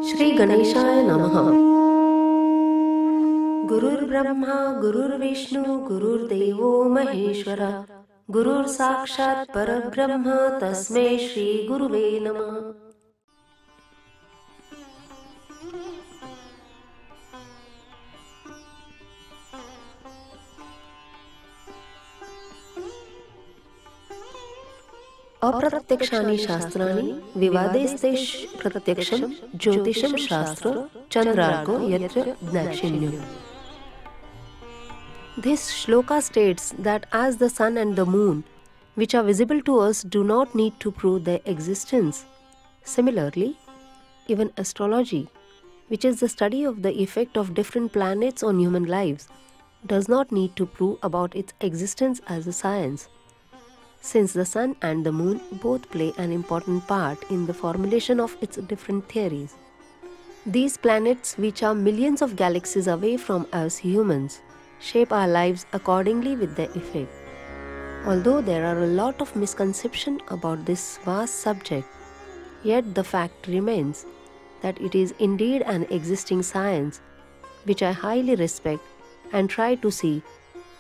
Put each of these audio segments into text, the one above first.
Shri Ganeshaya Namaha. Gurur Brahma, Gurur Vishnu, Gurur Devo Maheshwara, Gurur Sakshat Parabrahma, Tasmai Shri Guruve Namaha. अप्रत्यक्षानि शास्त्राणि विवादेस्तेष प्रत्यक्षं ज्योतिषं शास्त्र चंद्रार्को यत्र दाक्षिण्यम्. This shloka states that as the sun and the moon, which are visible to us, do not need to prove their existence. Similarly, even astrology, which is the study of the effect of different planets on human lives, does not need to prove about its existence as a science, since the sun and the moon both play an important part in the formulation of its different theories. These planets, which are millions of galaxies away from us humans, shape our lives accordingly with their effect. Although there are a lot of misconceptions about this vast subject, yet the fact remains that it is indeed an existing science which I highly respect and try to see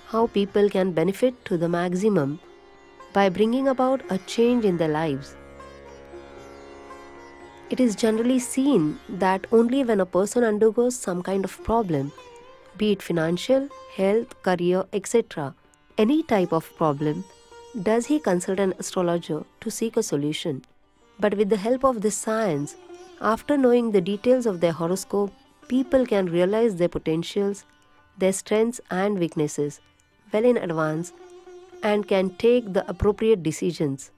how people can benefit to the maximum by bringing about a change in their lives. It is generally seen that only when a person undergoes some kind of problem, be it financial, health, career, etc., any type of problem, does he consult an astrologer to seek a solution. But with the help of this science, after knowing the details of their horoscope, people can realize their potentials, their strengths and weaknesses well in advance and can take the appropriate decisions.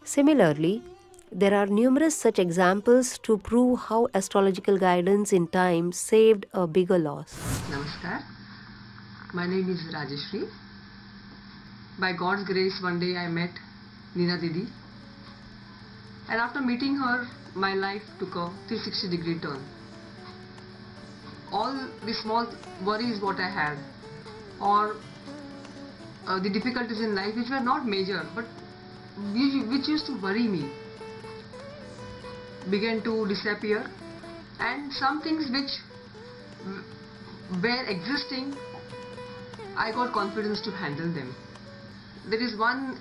Similarly, there are numerous such examples to prove how astrological guidance in time saved a bigger loss. Namaskar. My name is Rajeshri. By God's grace, one day I met Neena Didi, and after meeting her, my life took a 360-degree turn. All the small worries what I had, or the difficulties in life which were not major but which used to worry me, began to disappear, and some things which were existing, I got confidence to handle them. There is one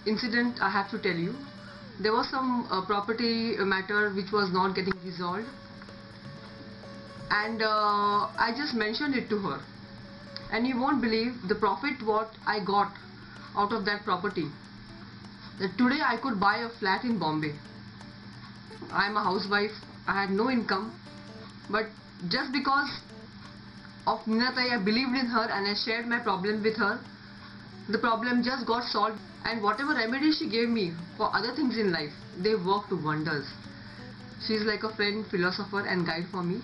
incident I have to tell you. There was some property matter which was not getting resolved, and I just mentioned it to her, and you won't believe the profit what I got out of that property. That today I could buy a flat in Bombay. I am a housewife, I had no income, but just because of Neena Tai, I believed in her and I shared my problem with her. The problem just got solved, and whatever remedy she gave me for other things in life, they worked wonders. She is like a friend, philosopher and guide for me.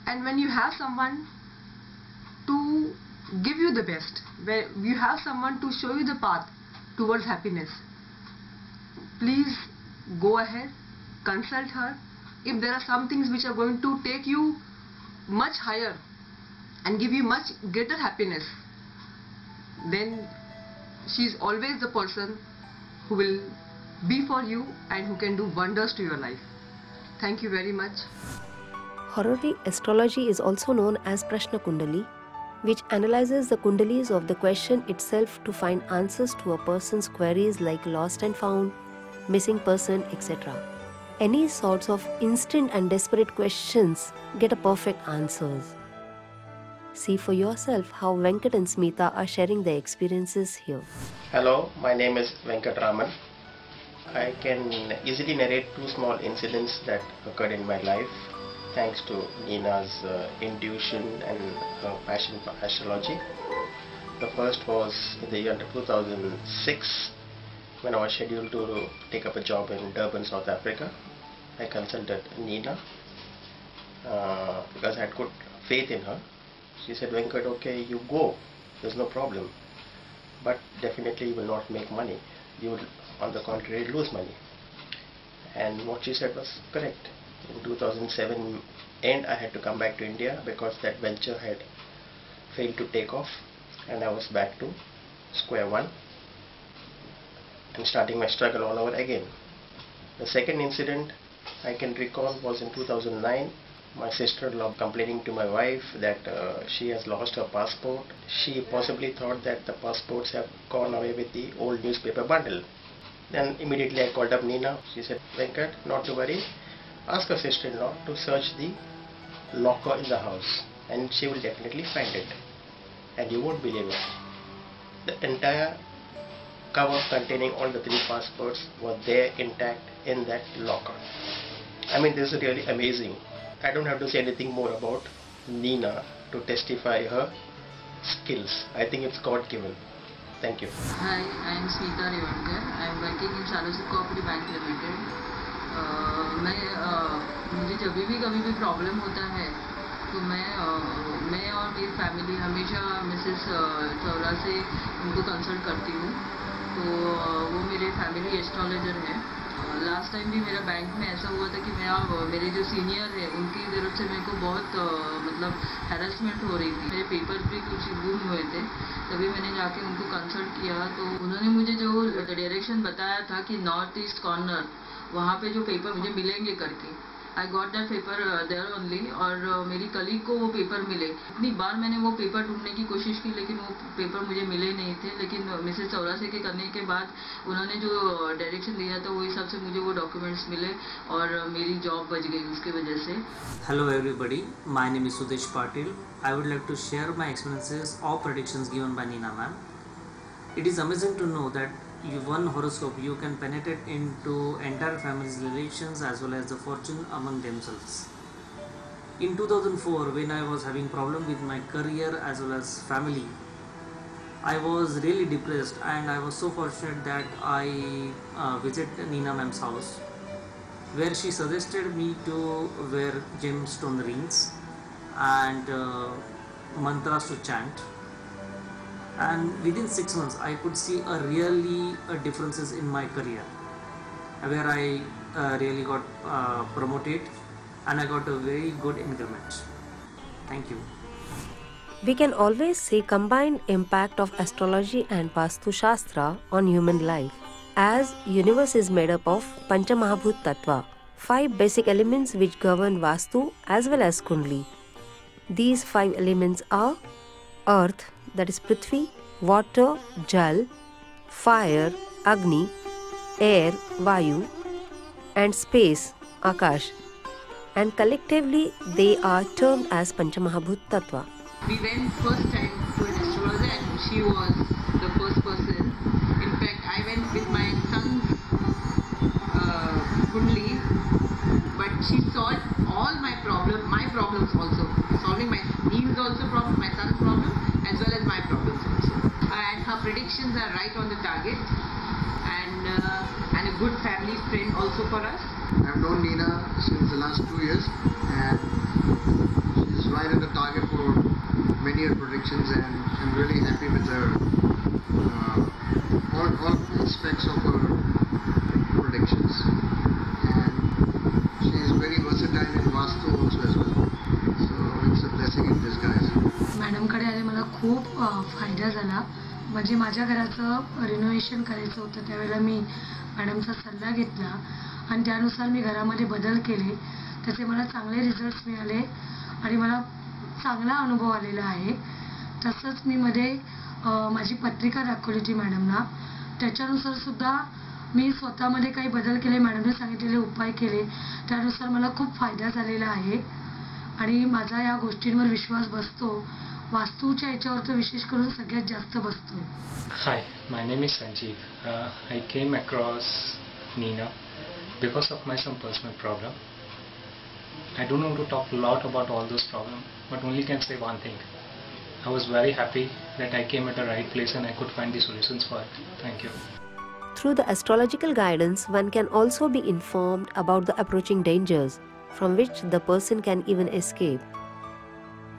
And when you have someone to give you the best, where you have someone to show you the path towards happiness, please go ahead, consult her. If there are some things which are going to take you much higher and give you much greater happiness, then she is always the person who will be for you and who can do wonders to your life. Thank you very much. Horary astrology is also known as Prashna Kundali, which analyzes the kundalis of the question itself to find answers to a person's queries like lost and found, missing person, etc. Any sorts of instant and desperate questions get a perfect answers. See for yourself how Venkat and Smita are sharing their experiences here. Hello, my name is Venkat Raman. I can easily narrate two small incidents that occurred in my life thanks to Neena's intuition and her passion for astrology. The first was in the year 2006 when I was scheduled to take up a job in Durban, South Africa. I consulted Neena because I had good faith in her. She said, Venkat, okay, you go, there's no problem, but definitely you will not make money. You will, on the contrary, lose money. And what she said was correct. In 2007 end, I had to come back to India because that venture had failed to take off, and I was back to square one and starting my struggle all over again. The second incident I can recall was in 2009. My sister-in-law complaining to my wife that she has lost her passport. She possibly thought that the passports have gone away with the old newspaper bundle. Then immediately I called up Neena. She said, Venkat, not to worry. Ask her sister-in-law to search the locker in the house and she will definitely find it. And you won't believe it. The entire cover containing all the 3 passports were there intact in that locker. I mean, this is really amazing. I don't have to say anything more about Neena to testify her skills. I think it's God given. Thank you. Hi, I am Smita Revankar. I am working in Sarojit Cooperative Bank Limited. मुझे जब भी कभी भी problem होता है तो मैं और मेरी फैमिली हमेशा मिसेस चौरासे उनको कंसल्ट करती हूँ. तो वो मेरे फैमिली एस्ट्रोलॉजर हैं. लास्ट टाइम भी मेरा बैंक में ऐसा हुआ था कि मेरे जो सीनियर है उनकी तरफ से मेरे को बहुत मतलब हैरेसमेंट हो रही थी. मेरे पेपर्स भी कुछ गुम हुए थे. तभी मैंने जाके उनको कंसल्ट किया तो उन्होंने मुझे जो डायरेक्शन बताया था कि नॉर्थ ईस्ट कॉर्नर वहाँ पे जो पेपर मुझे मिलेंगे करके. I got that paper there only. और मेरी कलीग को वो पेपर मिले. इतनी बार मैंने वो पेपर ढूंढने की कोशिश की लेकिन वो पेपर मुझे मिले नहीं थे. लेकिन मिसेस चौरासे के करने के बाद उन्होंने जो डायरेक्शन दिया था वो हिसाब से मुझे वो डॉक्यूमेंट्स मिले और मेरी जॉब बच गई उसकी वजह से. Hello everybody, my name is Jyotiish Patil. I would like to share my experiences or predictions given by Neena ma'am. It is amazing to know that one horoscope you can penetrate into entire family's relations as well as the fortune among themselves. In 2004, when I was having problem with my career as well as family, I was really depressed and I was so fortunate that I visited Neena ma'am's house where she suggested me to wear gemstone rings and mantras to chant. And within 6 months I could see a differences in my career where I really got promoted and I got a very good increment. Thank you. We can always see combined impact of astrology and Vastu Shastra on human life, as universe is made up of Panchamahabhut Tattva, 5 basic elements which govern Vastu as well as Kundli. These 5 elements are Earth, that is Prithvi, water, Jal, fire, Agni, air, Vayu, and space, Akash. And collectively they are termed as Panchamahabhut Tattva. We went first time to an astrologer and she was the first person. In fact, I went with my son's Kundli, but she solved all my problems also. Solving my niece's also problem, my son's problem, as well as my problems also. And her predictions are right on the target, and a good family friend also for us. I've known Neena since the last 2 years, and she's right on the target for many of her predictions, and I'm really happy with her all aspects of her predictions. And she is very versatile in Vastu also as well. So it's a blessing in disguise. मॅडमकडे आले मला खूप फायदा झाला. म्हणजे माझ्या घराचं renovation करायचं होतं त्यावेळेला मी मॅडमचा सल्ला घेतला आणि त्यानुसार मी घरामध्ये बदल केले. त्याचे मला चांगले रिझल्ट्स मिळाले आणि मला चांगला अनुभव आलेला आहे. तसंच मी मध्ये माझी पत्रिका दाखवली होती मॅडमना. त्याच्यानुसार सुद्धा मी स्वतःमध्ये काही बदल केले, मॅडमने सांगितलेले उपाय केले, त्यानुसार मला खूप फायदा झालेला आहे आणि माझा या गोष्टींवर विश्वास बसतो. वास्तूच्या याच्यावर तर विशेष करून सगळ्यात जास्त बसतो. Hi, my name is Sanjeev. I came across Neena because of my some personal problem. I don't want to talk a lot about all those problems, but only can say one thing. I was very happy that I came at the right place and I could find the solutions for it. Thank you. Through the astrological guidance, one can also be informed about the approaching dangers from which the person can even escape.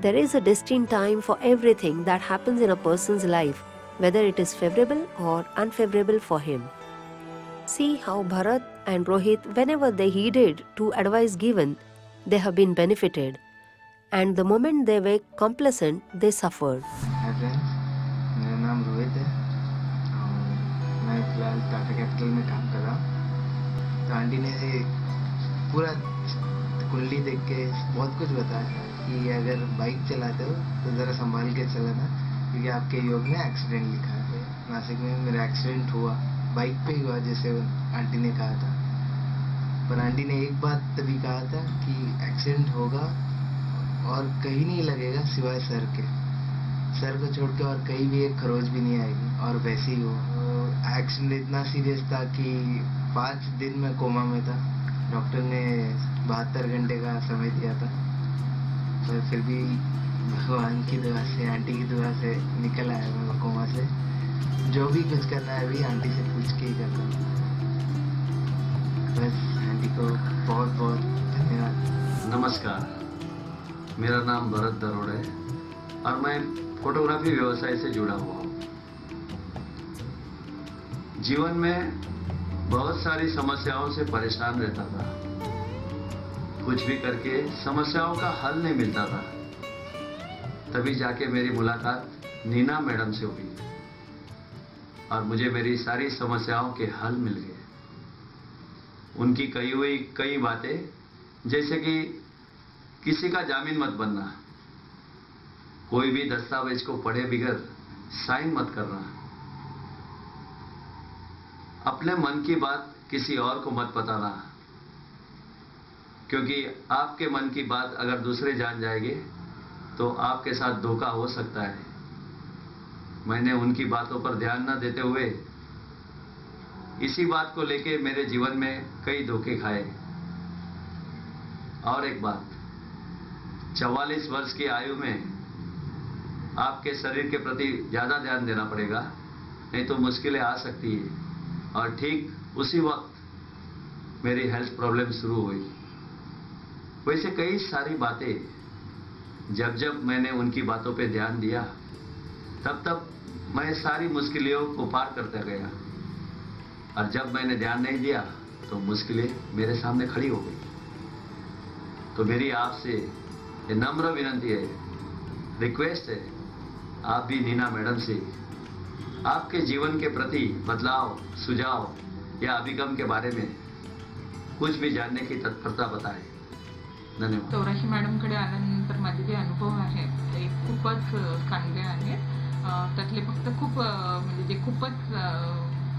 There is a destined time for everything that happens in a person's life, whether it is favorable or unfavorable for him. See how Bharat and Rohit, whenever they heeded to advice given, they have been benefited, and the moment they were complacent, they suffered. Hi friends, मेरा नाम रोहित है और मैं फिलहाल Tata capital में काम कर रहा हूँ. तो आंटी ने पूरा कुंडली देख के बहुत कुछ बताया कि अगर बाइक चलाते हो तो ज़रा संभाल के चलाना, क्योंकि आपके योग में एक्सीडेंट लिखा है। नासिक में मेरा एक्सीडेंट हुआ, बाइक पे ही हुआ जैसे आंटी ने कहा था, पर आंटी ने एक बात तभी कहा था कि एक्सीडेंट होगा और कहीं नहीं लगेगा सिवाय सर के, सर को छोड़ के और कहीं भी एक खरोच भी नहीं आएगी, और वैसे ही हुआ। एक्सीडेंट इतना सीरियस था कि 5 दिन में कोमा में था। डॉक्टर ने 72 घंटे का समय दिया था, पर फिर भी भगवान की दुआ से, आंटी की दुआ से निकल आया मैं कोमा से। जो भी कुछ करना है अभी आंटी से पूछ के ही करता हूँ। बस आंटी को बहुत बहुत धन्यवाद। नमस्कार, मेरा नाम भरत दरोड़ है और मैं फोटोग्राफी व्यवसाय से जुड़ा हुआ हूँ। जीवन में बहुत सारी समस्याओं से परेशान रहता था, कुछ भी करके समस्याओं का हल नहीं मिलता था। तभी जाके मेरी मुलाकात नीना मैडम से हुई और मुझे मेरी सारी समस्याओं के हल मिल गए। उनकी कही हुई कई बातें, जैसे कि किसी का जामीन मत बनना, कोई भी दस्तावेज को पढ़े बगैर साइन मत करना, अपने मन की बात किसी और को मत बताना, क्योंकि आपके मन की बात अगर दूसरे जान जाएंगे तो आपके साथ धोखा हो सकता है। मैंने उनकी बातों पर ध्यान न देते हुए इसी बात को लेके मेरे जीवन में कई धोखे खाए। और एक बात, 44 वर्ष की आयु में आपके शरीर के प्रति ज्यादा ध्यान देना पड़ेगा, नहीं तो मुश्किलें आ सकती है। और ठीक उसी वक्त मेरी हेल्थ प्रॉब्लम शुरू हुई। वैसे कई सारी बातें, जब जब मैंने उनकी बातों पे ध्यान दिया तब तब मैं सारी मुश्किलों को पार करता गया, और जब मैंने ध्यान नहीं दिया तो मुश्किलें मेरे सामने खड़ी हो गई। तो मेरी आपसे ये नम्र विनती है, रिक्वेस्ट है, आप भी नीना मैडम से आपके जीवन के प्रति बदलाव, सुझाव या अभिगम के बारे में कुछ भी जानने की तत्परता बताएं। धन्यवाद। चौराशी मॅडमकडे आल्यानंतर माझे जे अनुभव आहेत ते खूपच चांगले आहेत. त्यातले फक्त खूप म्हणजे जे खूपच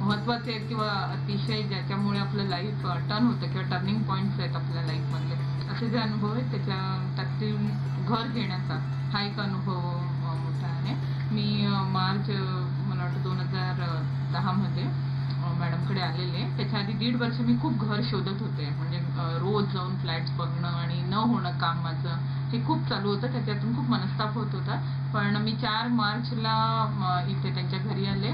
महत्त्वाचे आहेत किंवा अतिशय ज्याच्यामुळे आपलं लाईफ टर्न होतं किंवा टर्निंग पॉईंट्स आहेत आपल्या लाईफमधले, असे जे अनुभव आहेत त्यातील घर घेण्याचा हा एक अनुभव मोठा आहे. मी मार्च मला वाटतं 2010 मध्ये मॅडमकडे आलेले. त्याच्या आधी 1.5 वर्ष मी खूप घर शोधत होते, म्हणजे रोज जाऊन फ्लॅट्स बघणं आणि न होणं काम माझं हे खूप चालू होतं. त्याच्यातून खूप मनस्ताप होत होता. पण मी 4 मार्चला इथे त्यांच्या घरी आले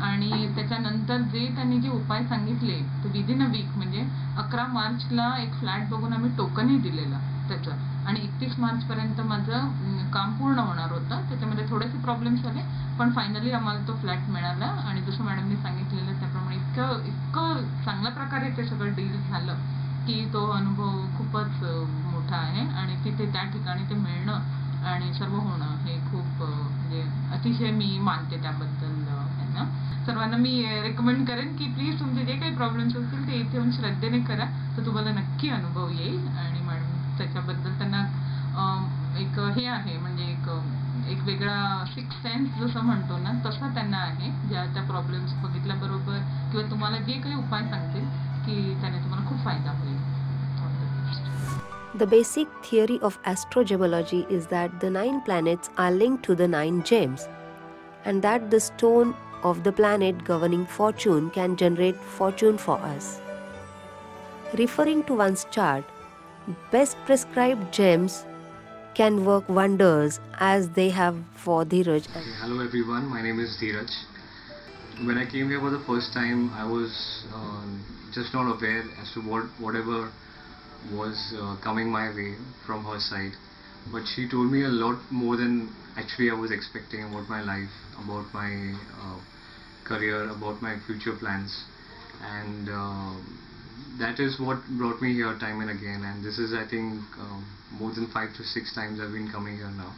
आणि त्याच्यानंतर जे त्यांनी जे उपाय सांगितले ते विदिन अ वीक, म्हणजे 11 मार्चला एक फ्लॅट बघून आम्ही टोकनही दिलेलं त्याचं, आणि 31 मार्चपर्यंत माझं काम पूर्ण होणार होतं. त्याच्यामध्ये थोडेसे प्रॉब्लेम्स आले, पण फायनली आम्हाला तो फ्लॅट मिळाला. आणि जसं मॅडमनी सांगितलेलं त्याप्रमाणे इतकं चांगल्या प्रकारे ते सगळं डील झालं की तो अनुभव खूपच मोठा आहे. आणि तिथे त्या ठिकाणी ते मिळणं आणि सर्व होणं हे खूप म्हणजे अतिशय मी मानते त्याबद्दल. सर्वांना मी रेकमेंड करेन की प्लीज तुमचे जे काही प्रॉब्लेम्स असतील ते इथे येऊन श्रद्धेने करा, तर तुम्हाला नक्की अनुभव येईल. आणि मॅडम त्याच्याबद्दल त्यांना एक हे आहे, म्हणजे एक वेगळा सिक्स सेन्स जसं म्हणतो ना तसं त्यांना आहे. ज्या त्या प्रॉब्लेम्स बघितल्याबरोबर किंवा तुम्हाला जे काही उपाय सांगतील की त्याने तुम्हाला खूप फायदा होईल. The basic theory of astrogemology is that the 9 planets are linked to the 9 gems, and that the stone of the planet governing fortune can generate fortune for us. Referring to one's chart, best prescribed gems can work wonders as they have for Dheeraj. Hello everyone, my name is Dheeraj. When I came here for the first time, I was just not aware as to whatever was coming my way from her side, but she told me a lot more than actually I was expecting about my life, about my career, about my future plans, and that is what brought me here time and again. And this is, I think, more than 5 to 6 times I've been coming here now.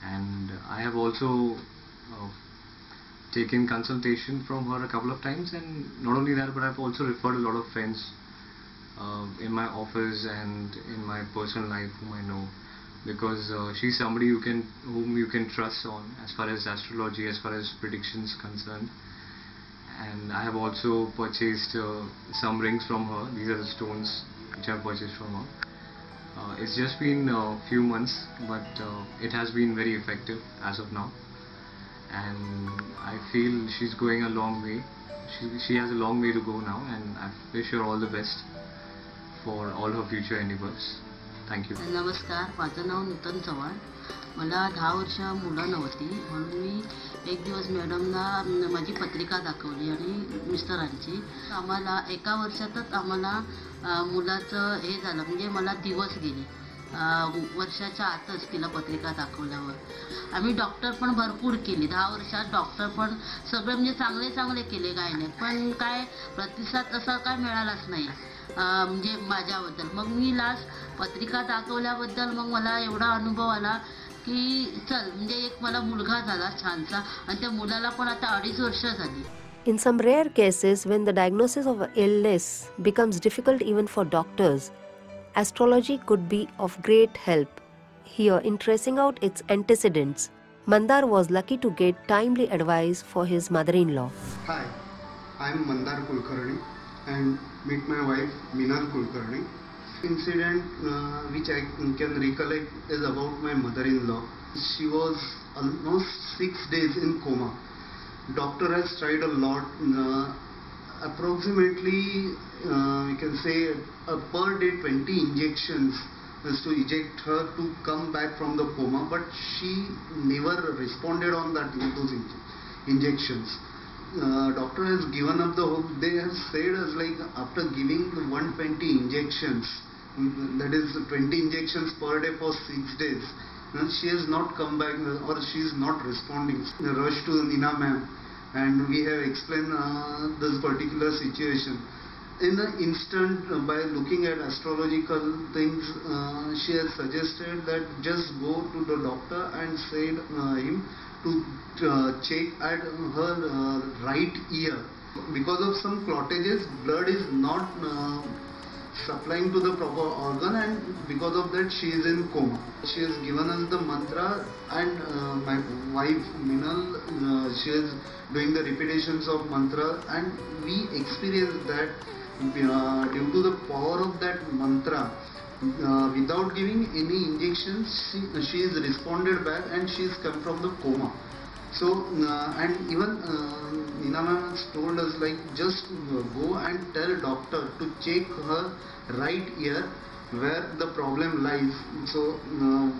And I have also taken consultation from her a couple of times, and not only that, but I've also referred a lot of friends in my office and in my personal life whom I know, because she's somebody whom you can trust on as far as astrology, as far as predictions concerned. And I have also purchased some rings from her. These are the stones which I have purchased from her. It's just been a few months, but it has been very effective as of now, and I feel she's going a long way. She has a long way to go now, and I wish her all the best for all her future endeavors. Thank you. नमस्कार, माझं नाव नूतन चव्हाण. मला 10 वर्ष मुलं नव्हती, म्हणून मी एक दिवस मॅडमला माझी पत्रिका दाखवली आणि मिस्टरांची. आम्हाला एका वर्षातच आम्हाला मुलाचं हे झालं, म्हणजे मला दिवस गेले. वर्षाच्या आतच तिला पत्रिका दाखवल्यावर आम्ही डॉक्टर पण भरपूर केले. 10 वर्षात डॉक्टर पण सगळे म्हणजे चांगले केले, काय नाही, पण काय प्रतिसाद तसा काय मिळालाच नाही म्हणजे माझ्याबद्दल. मग मी लास्ट पत्रिका दाखवल्याबद्दल मग मला एवढा अनुभव आला की चल, म्हणजे एक मला मुलगा झाला छानसा, आणि त्या मुलाला पण आता 2.5 वर्ष झाली. In some rare cases, when the diagnosis of an illness becomes difficult even for doctors, astrology could be of great help. Here, in tracing out its antecedents, Mandar was lucky to get timely advice for his mother-in-law. Hi, I am Mandar Kulkarni and meet my wife Meenal Kulkarni. Incident which I can recollect is about my mother-in-law. She was almost 6 days in coma. Doctor has tried a lot, approximately we can say per day 20 injections is to eject her to come back from the coma, but she never responded on those injections. Doctor has given up the hope. They have said us like after giving 120 injections, that is 20 injections per day for 6 days, she has not come back or she is not responding. Rush to Neena ma'am, and we have explained this particular situation. In an instant, by looking at astrological things, she has suggested that just go to the doctor and said him to check at her right ear. Because of some clottages, blood is not supplying to the proper organ, and because of that she is in coma. She has given us the mantra, and my wife Meenal, she is doing the repetitions of mantra, and we experienced that due to the power of that mantra, without giving any injections, she is responded back and she is come from the coma. So and even Neena ma'am has told us like just go and tell doctor to check her right ear where the problem lies. So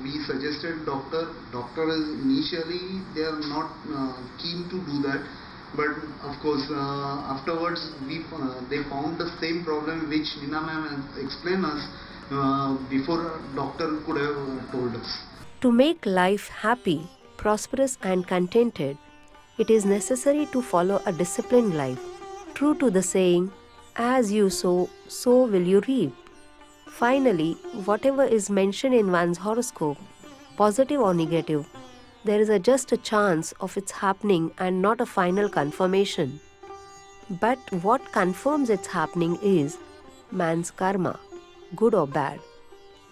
we suggested doctor is initially they are not keen to do that, but of course afterwards they found the same problem which Neena ma'am has explained us before doctor could have told us. To make life happy, prosperous and contented, it is necessary to follow a disciplined life, true to the saying, as you sow, so will you reap. Finally, whatever is mentioned in one's horoscope, positive or negative, there is just a chance of its happening and not a final confirmation. But what confirms its happening is man's karma, good or bad.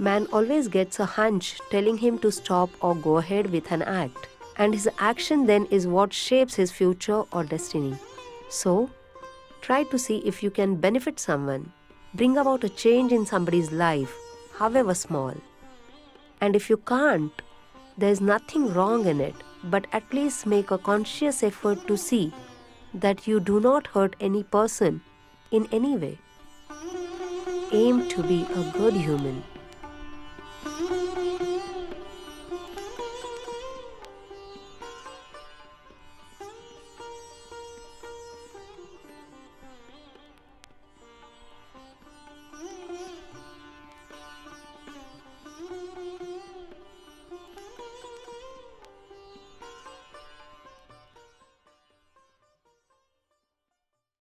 Man always gets a hunch telling him to stop or go ahead with an act, and his action then is what shapes his future or destiny. So, try to see if you can benefit someone, bring about a change in somebody's life, however small. And if you can't, there is nothing wrong in it, but at least make a conscious effort to see that you do not hurt any person in any way. Aim to be a good human.